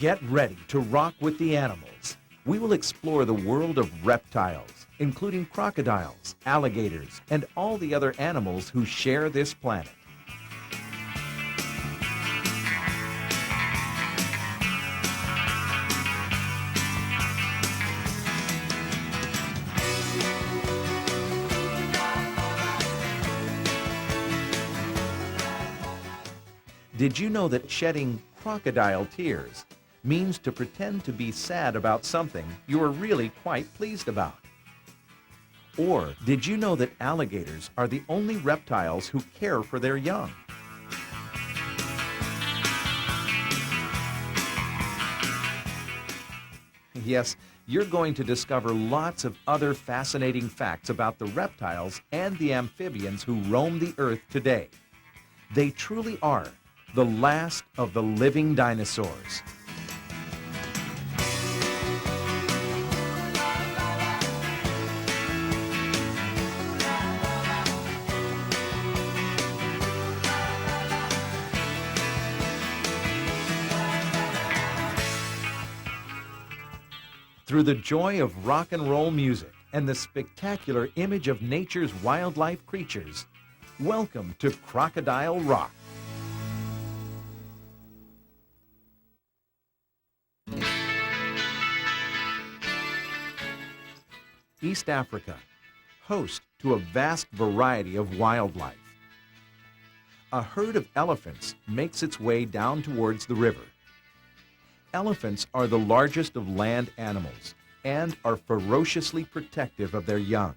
Get ready to rock with the animals. We will explore the world of reptiles, including crocodiles, alligators, and all the other animals who share this planet. Did you know that shedding crocodile tears means to pretend to be sad about something you are really quite pleased about? Or did you know that alligators are the only reptiles who care for their young? Yes, you're going to discover lots of other fascinating facts about the reptiles and the amphibians who roam the earth today. They truly are the last of the living dinosaurs. Through the joy of rock and roll music and the spectacular image of nature's wildlife creatures, welcome to Crocodile Rock. East Africa, host to a vast variety of wildlife. A herd of elephants makes its way down towards the river. Elephants are the largest of land animals and are ferociously protective of their young.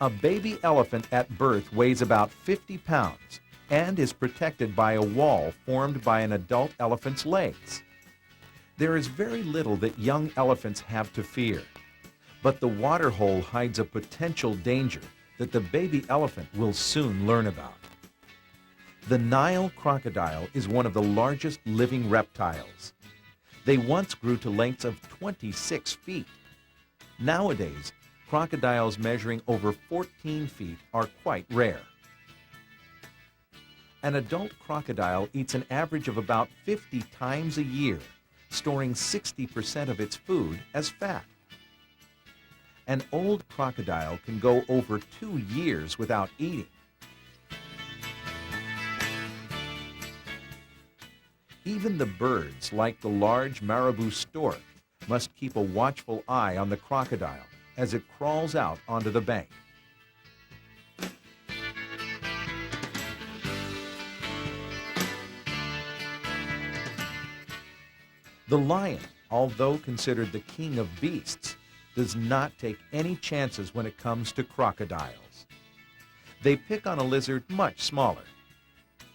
A baby elephant at birth weighs about 50 pounds and is protected by a wall formed by an adult elephant's legs. There is very little that young elephants have to fear, but the waterhole hides a potential danger that the baby elephant will soon learn about. The Nile crocodile is one of the largest living reptiles. They once grew to lengths of 26 feet. Nowadays, crocodiles measuring over 14 feet are quite rare. An adult crocodile eats an average of about 50 times a year, storing 60% of its food as fat. An old crocodile can go over 2 years without eating. Even the birds, like the large marabou stork, must keep a watchful eye on the crocodile as it crawls out onto the bank. The lion, although considered the king of beasts, does not take any chances when it comes to crocodiles. They pick on a lizard much smaller.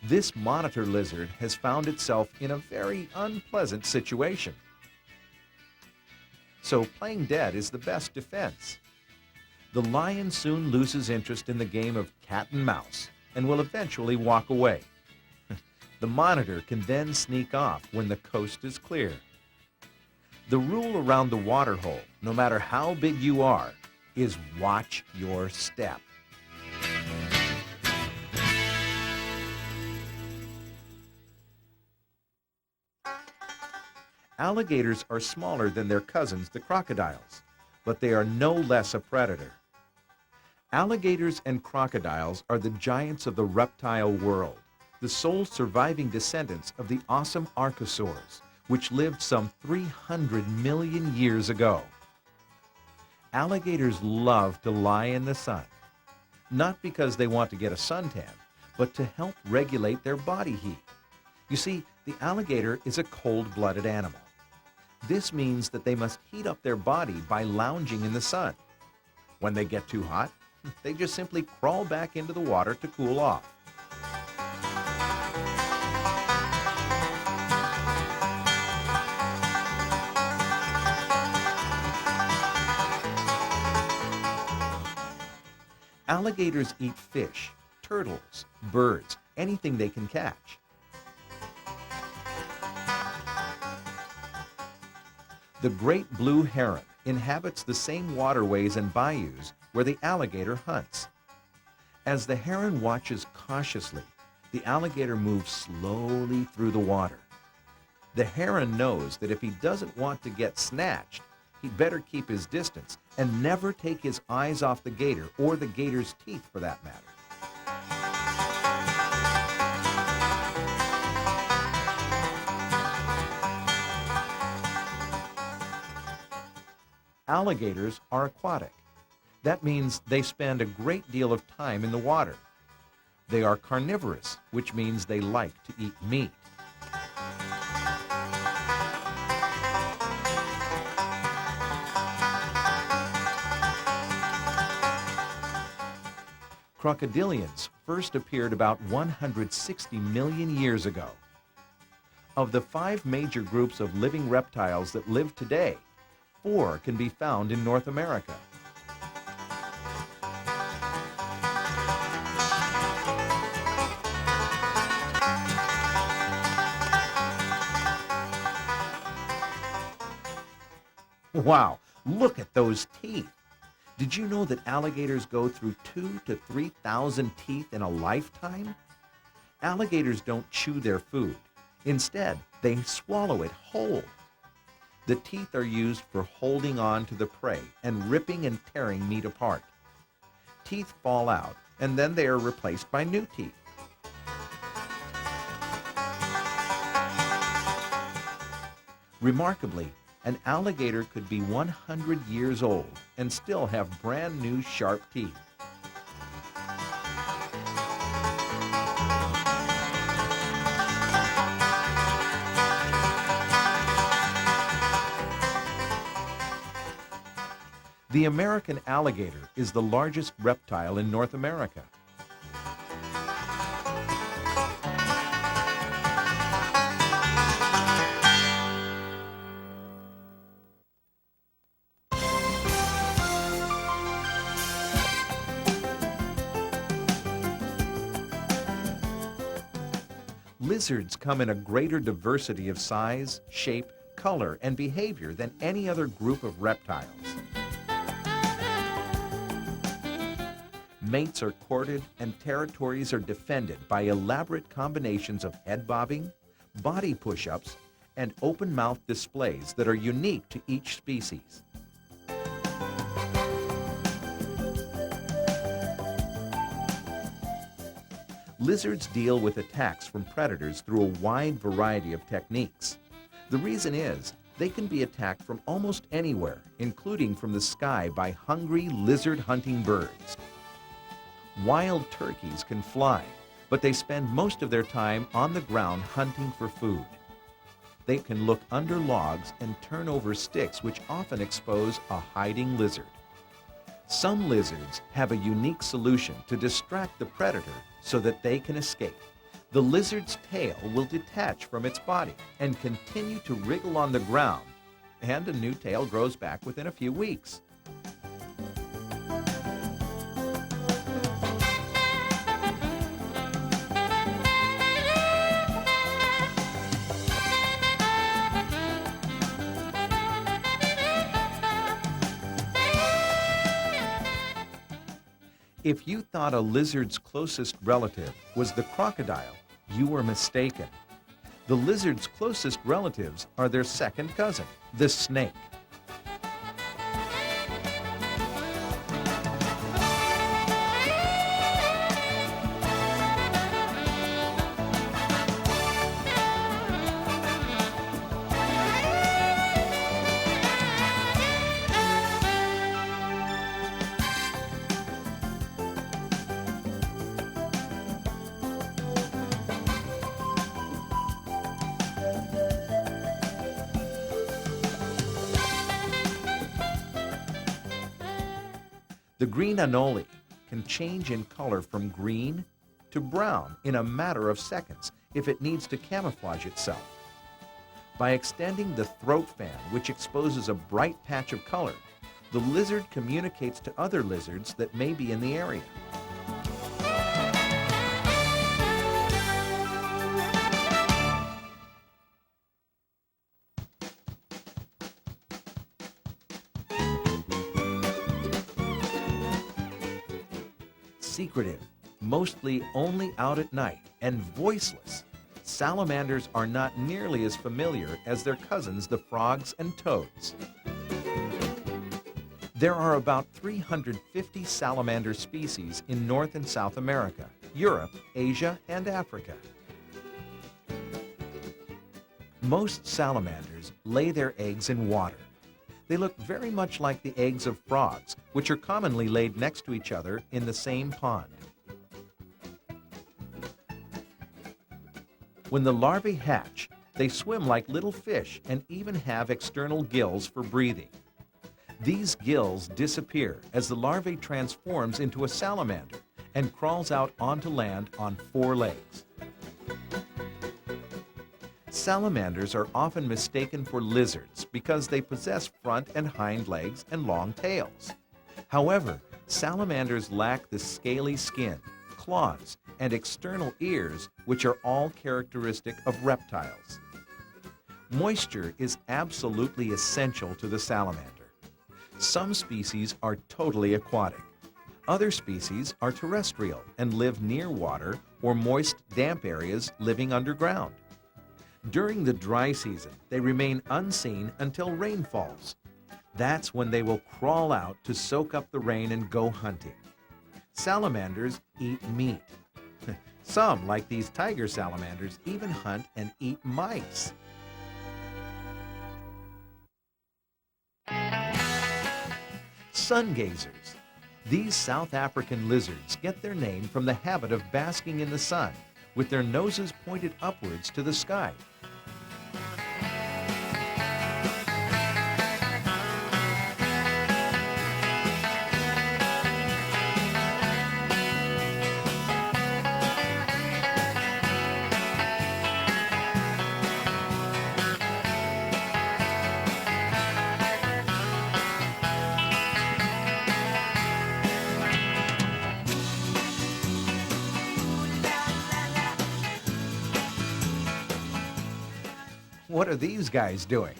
This monitor lizard has found itself in a very unpleasant situation. So playing dead is the best defense. The lion soon loses interest in the game of cat and mouse and will eventually walk away. The monitor can then sneak off when the coast is clear. The rule around the waterhole, no matter how big you are, is watch your step. Alligators are smaller than their cousins, the crocodiles, but they are no less a predator. Alligators and crocodiles are the giants of the reptile world, the sole surviving descendants of the awesome archosaurs, which lived some 300 million years ago. Alligators love to lie in the sun, not because they want to get a suntan, but to help regulate their body heat. You see, the alligator is a cold-blooded animal. This means that they must heat up their body by lounging in the sun. When they get too hot, they just simply crawl back into the water to cool off. Alligators eat fish, turtles, birds, anything they can catch. The great blue heron inhabits the same waterways and bayous where the alligator hunts. As the heron watches cautiously, The alligator moves slowly through the water. The heron knows that if he doesn't want to get snatched, he'd better keep his distance and never take his eyes off the gator or the gator's teeth for that matter. Alligators are aquatic. That means they spend a great deal of time in the water. They are carnivorous, which means they like to eat meat. Crocodilians first appeared about 160 million years ago. Of the 5 major groups of living reptiles that live today, 4 can be found in North America. Wow, look at those teeth. Did you know that alligators go through 2,000 to 3,000 teeth in a lifetime? Alligators don't chew their food. Instead, they swallow it whole. The teeth are used for holding on to the prey and ripping and tearing meat apart. Teeth fall out, and then they are replaced by new teeth. Remarkably, an alligator could be 100 years old and still have brand new sharp teeth. The American alligator is the largest reptile in North America. Lizards come in a greater diversity of size, shape, color, and behavior than any other group of reptiles. Mates are courted and territories are defended by elaborate combinations of head bobbing, body push-ups, and open-mouth displays that are unique to each species. Lizards deal with attacks from predators through a wide variety of techniques. The reason is, they can be attacked from almost anywhere, including from the sky by hungry lizard-hunting birds. Wild turkeys can fly, but they spend most of their time on the ground hunting for food. They can look under logs and turn over sticks, which often expose a hiding lizard. Some lizards have a unique solution to distract the predator so that they can escape. The lizard's tail will detach from its body and continue to wriggle on the ground, and a new tail grows back within a few weeks. If you thought a lizard's closest relative was the crocodile, you were mistaken. The lizard's closest relatives are their second cousin, the snake. The green anole can change in color from green to brown in a matter of seconds if it needs to camouflage itself. By extending the throat fan, which exposes a bright patch of color, the lizard communicates to other lizards that may be in the area. Secretive, mostly only out at night, and voiceless. Salamanders are not nearly as familiar as their cousins, the frogs and toads. There are about 350 salamander species in North and South America, Europe, Asia, and Africa. Most salamanders lay their eggs in water. They look very much like the eggs of frogs, which are commonly laid next to each other in the same pond. When the larvae hatch, they swim like little fish and even have external gills for breathing. These gills disappear as the larvae transforms into a salamander and crawls out onto land on 4 legs. Salamanders are often mistaken for lizards because they possess front and hind legs and long tails. However, salamanders lack the scaly skin, claws, and external ears, which are all characteristic of reptiles. Moisture is absolutely essential to the salamander. Some species are totally aquatic. Other species are terrestrial and live near water or moist, damp areas, living underground. During the dry season, they remain unseen until rain falls. That's when they will crawl out to soak up the rain and go hunting. Salamanders eat meat. Some, like these tiger salamanders, even hunt and eat mice. Sun gazers. These South African lizards get their name from the habit of basking in the sun, with their noses pointed upwards to the sky. What are these guys doing?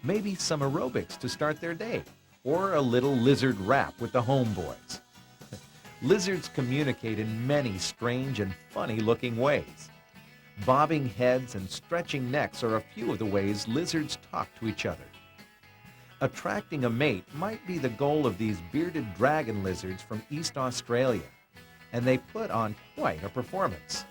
Maybe some aerobics to start their day, or a little lizard rap with the homeboys. Lizards communicate in many strange and funny-looking ways. Bobbing heads and stretching necks are a few of the ways lizards talk to each other. Attracting a mate might be the goal of these bearded dragon lizards from East Australia, and they put on quite a performance.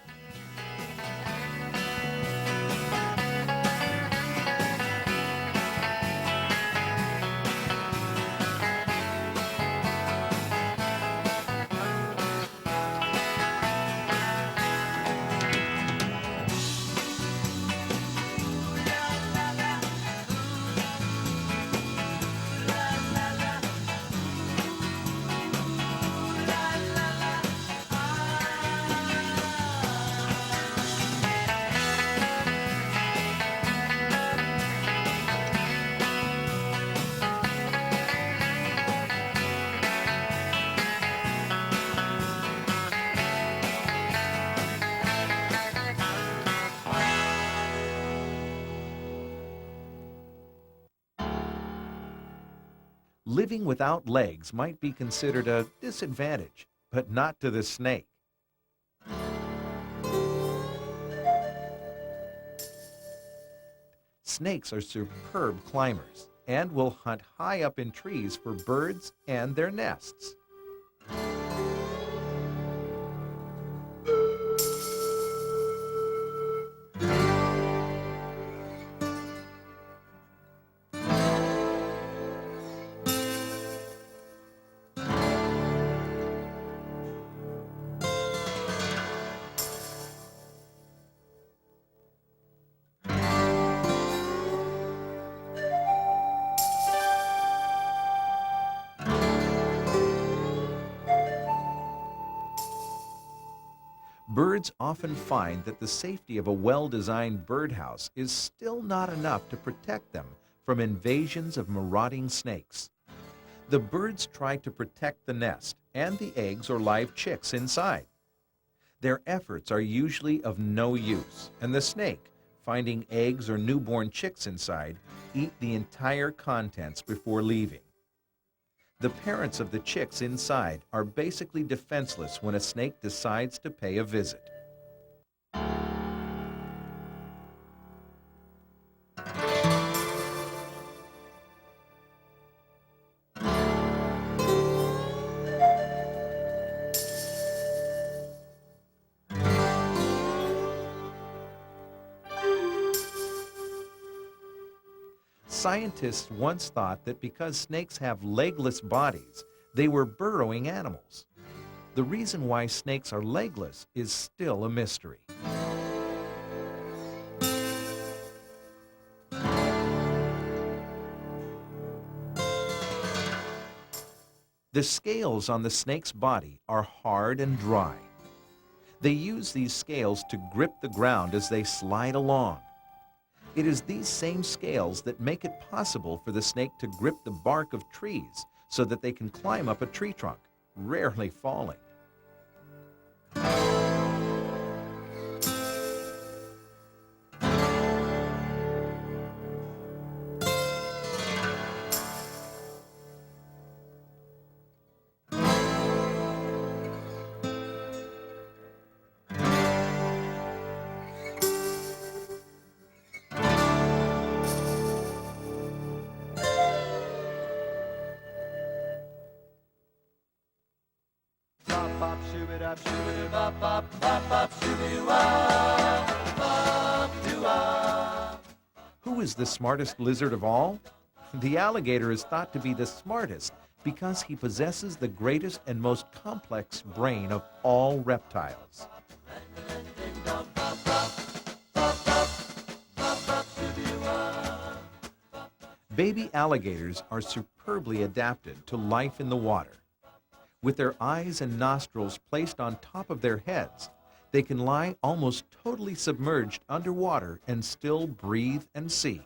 Living without legs might be considered a disadvantage, but not to the snake. Snakes are superb climbers and will hunt high up in trees for birds and their nests. Birds often find that the safety of a well-designed birdhouse is still not enough to protect them from invasions of marauding snakes. The birds try to protect the nest and the eggs or live chicks inside. Their efforts are usually of no use, and the snake, finding eggs or newborn chicks inside, eat the entire contents before leaving. The parents of the chicks inside are basically defenseless when a snake decides to pay a visit. Scientists once thought that because snakes have legless bodies, they were burrowing animals. The reason why snakes are legless is still a mystery. The scales on the snake's body are hard and dry. They use these scales to grip the ground as they slide along. It is these same scales that make it possible for the snake to grip the bark of trees so that they can climb up a tree trunk, rarely falling. Who is the smartest lizard of all? The alligator is thought to be the smartest because he possesses the greatest and most complex brain of all reptiles. Baby alligators are superbly adapted to life in the water. With their eyes and nostrils placed on top of their heads, they can lie almost totally submerged underwater and still breathe and see.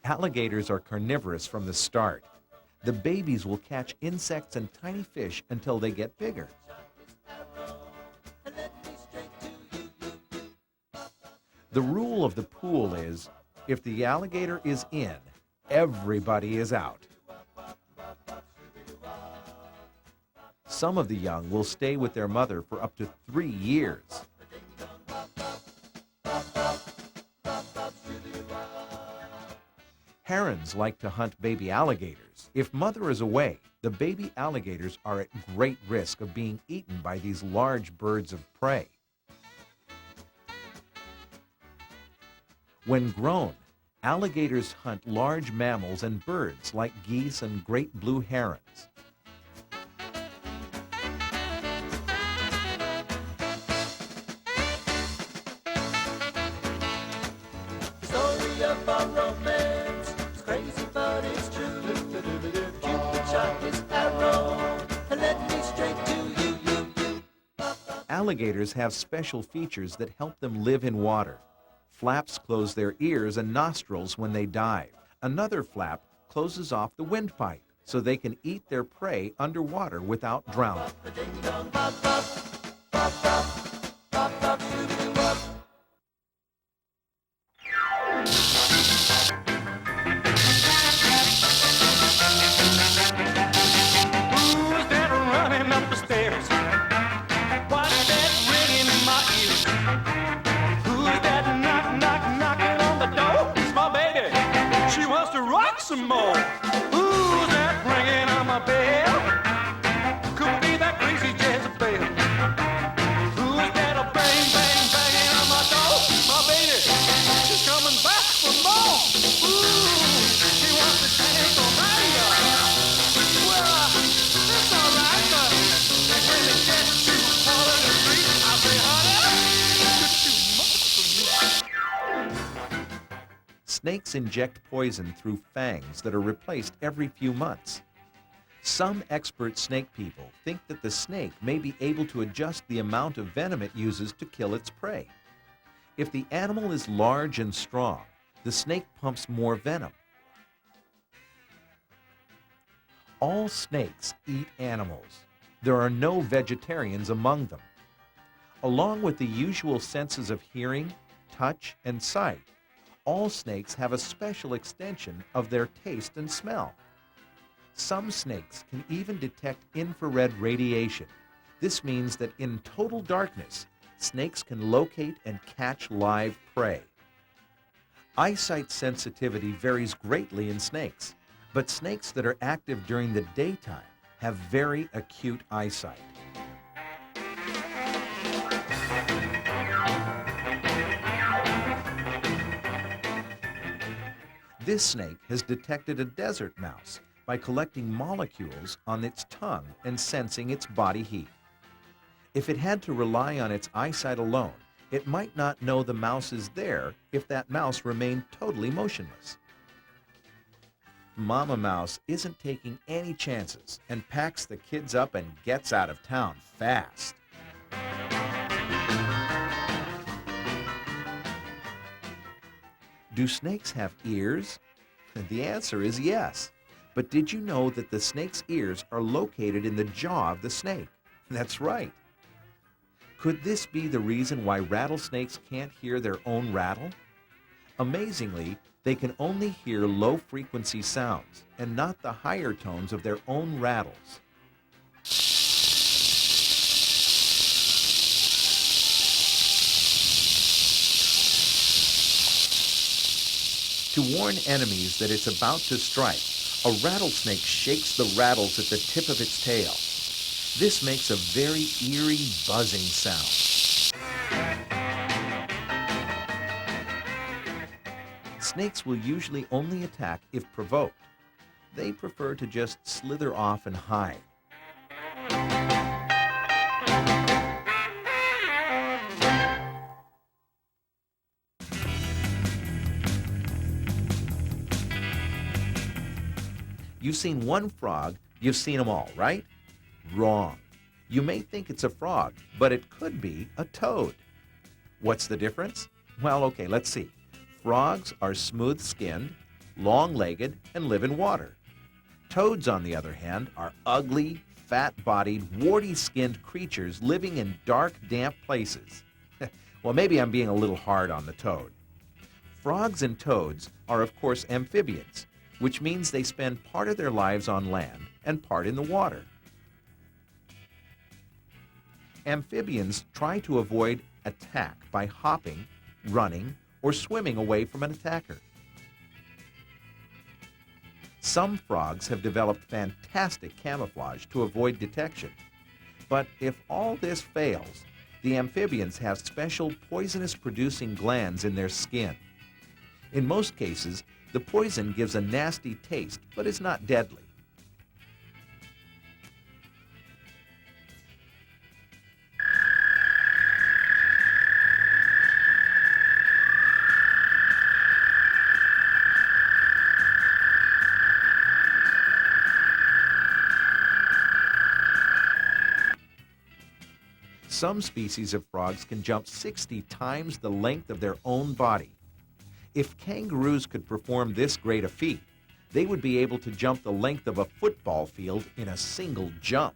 Alligators are carnivorous from the start. The babies will catch insects and tiny fish until they get bigger. The rule of the pool is, if the alligator is in, everybody is out. Some of the young will stay with their mother for up to 3 years. Herons like to hunt baby alligators. If mother is away, the baby alligators are at great risk of being eaten by these large birds of prey. When grown, alligators hunt large mammals and birds like geese and great blue herons. Alligators have special features that help them live in water. Flaps close their ears and nostrils when they dive. Another flap closes off the windpipe so they can eat their prey underwater without drowning. Some more. Who's that ringing on my bell? Could be that crazy Jezebel. Who's that a bang, bang, banging on my door? My baby, she's coming back for more. Ooh, she wants to dance all night. Well, that's all right, but when they get to the part of the street, I say, honey, it's too much for me. Snakes inject poison through fangs that are replaced every few months. Some expert snake people think that the snake may be able to adjust the amount of venom it uses to kill its prey. If the animal is large and strong, the snake pumps more venom. All snakes eat animals. There are no vegetarians among them. Along with the usual senses of hearing, touch, and sight, all snakes have a special extension of their taste and smell. Some snakes can even detect infrared radiation. This means that in total darkness, snakes can locate and catch live prey. Eyesight sensitivity varies greatly in snakes, but snakes that are active during the daytime have very acute eyesight. This snake has detected a desert mouse by collecting molecules on its tongue and sensing its body heat. If it had to rely on its eyesight alone, it might not know the mouse is there if that mouse remained totally motionless. Mama Mouse isn't taking any chances and packs the kids up and gets out of town fast. Do snakes have ears? The answer is yes. But did you know that the snake's ears are located in the jaw of the snake? That's right. Could this be the reason why rattlesnakes can't hear their own rattle? Amazingly, they can only hear low-frequency sounds and not the higher tones of their own rattles. To warn enemies that it's about to strike, a rattlesnake shakes the rattles at the tip of its tail. This makes a very eerie, buzzing sound. Snakes will usually only attack if provoked. They prefer to just slither off and hide. You've seen one frog, you've seen them all, right? Wrong. You may think it's a frog, but it could be a toad. What's the difference? Well, okay, let's see. Frogs are smooth-skinned, long-legged, and live in water. Toads, on the other hand, are ugly, fat-bodied, warty-skinned creatures living in dark, damp places. Well, maybe I'm being a little hard on the toad. Frogs and toads are, of course, amphibians, which means they spend part of their lives on land and part in the water. Amphibians try to avoid attack by hopping, running, or swimming away from an attacker. Some frogs have developed fantastic camouflage to avoid detection. But if all this fails, the amphibians have special poisonous-producing glands in their skin. In most cases, the poison gives a nasty taste, but is not deadly. Some species of frogs can jump 60 times the length of their own body. If kangaroos could perform this great a feat, they would be able to jump the length of a football field in a single jump.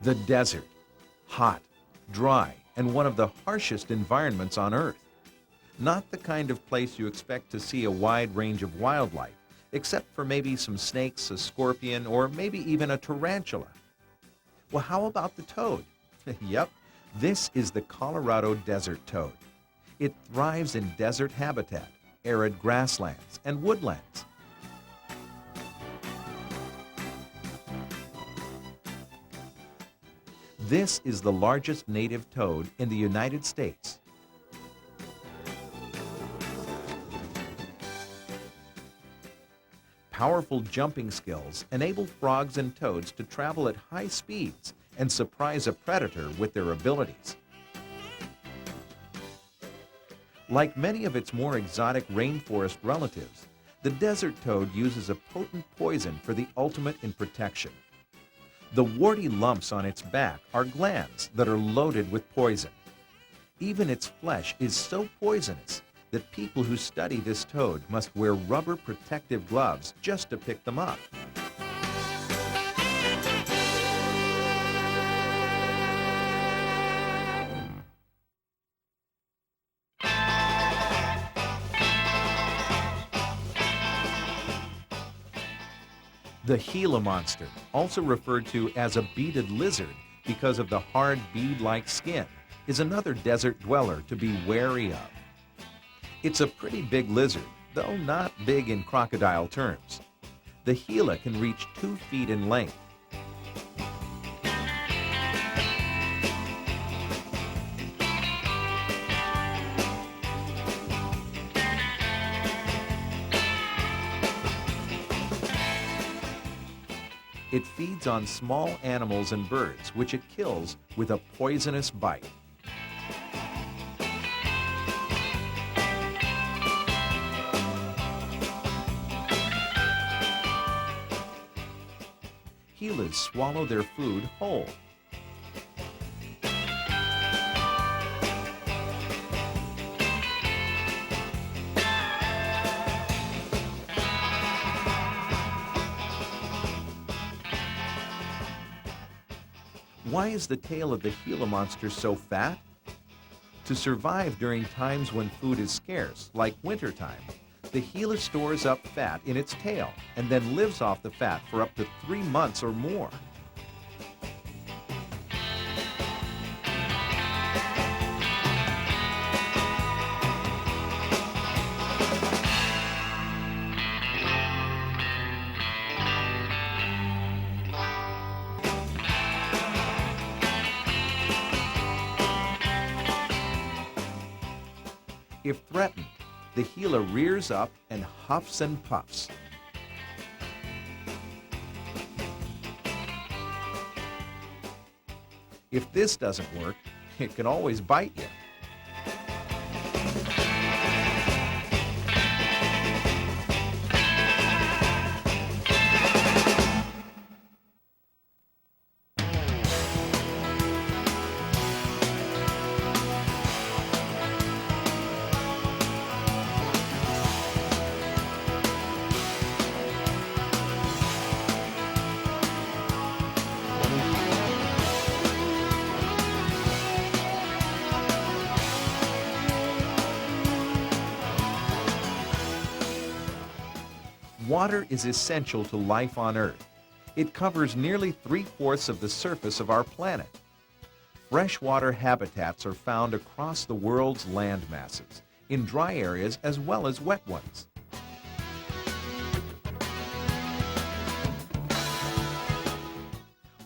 The desert, hot, dry, and one of the harshest environments on Earth. Not the kind of place you expect to see a wide range of wildlife, except for maybe some snakes, a scorpion, or maybe even a tarantula. Well, how about the toad? Yep, this is the Colorado desert toad. It thrives in desert habitat, arid grasslands, and woodlands. This is the largest native toad in the United States. Powerful jumping skills enable frogs and toads to travel at high speeds and surprise a predator with their abilities. Like many of its more exotic rainforest relatives, the desert toad uses a potent poison for the ultimate in protection. The warty lumps on its back are glands that are loaded with poison. Even its flesh is so poisonous that people who study this toad must wear rubber protective gloves just to pick them up. The Gila monster, also referred to as a beaded lizard because of the hard bead-like skin, is another desert dweller to be wary of. It's a pretty big lizard, though not big in crocodile terms. The Gila can reach 2 feet in length. It feeds on small animals and birds, which it kills with a poisonous bite. Gilas swallow their food whole. Why is the tail of the Gila monster so fat? To survive during times when food is scarce, like wintertime, the Gila stores up fat in its tail and then lives off the fat for up to 3 months or more. If threatened, the Gila rears up and huffs and puffs. If this doesn't work, it can always bite you. Water is essential to life on Earth. It covers nearly 3/4 of the surface of our planet. Freshwater habitats are found across the world's land masses, in dry areas as well as wet ones.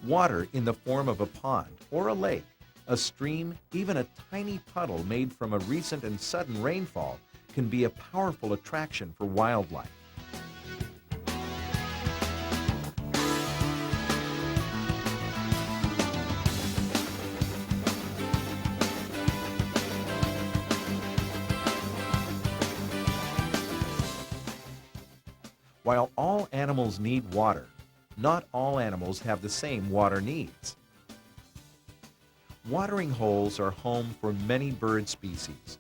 Water in the form of a pond or a lake, a stream, even a tiny puddle made from a recent and sudden rainfall can be a powerful attraction for wildlife. While all animals need water, not all animals have the same water needs. Watering holes are home for many bird species.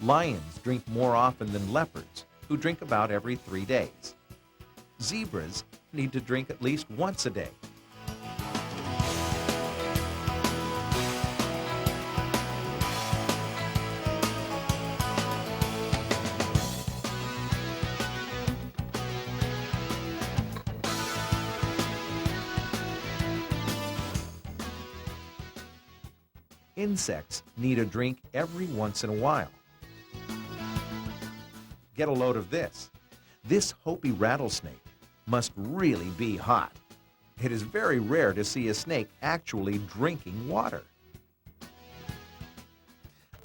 Lions drink more often than leopards, who drink about every 3 days. Zebras need to drink at least once a day. Insects need a drink every once in a while. Get a load of this. This Hopi rattlesnake must really be hot. It is very rare to see a snake actually drinking water.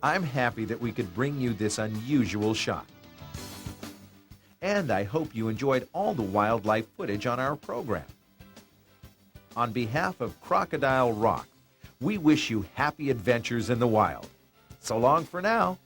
I'm happy that we could bring you this unusual shot. And I hope you enjoyed all the wildlife footage on our program. On behalf of Crocodile Rock, we wish you happy adventures in the wild. So long for now.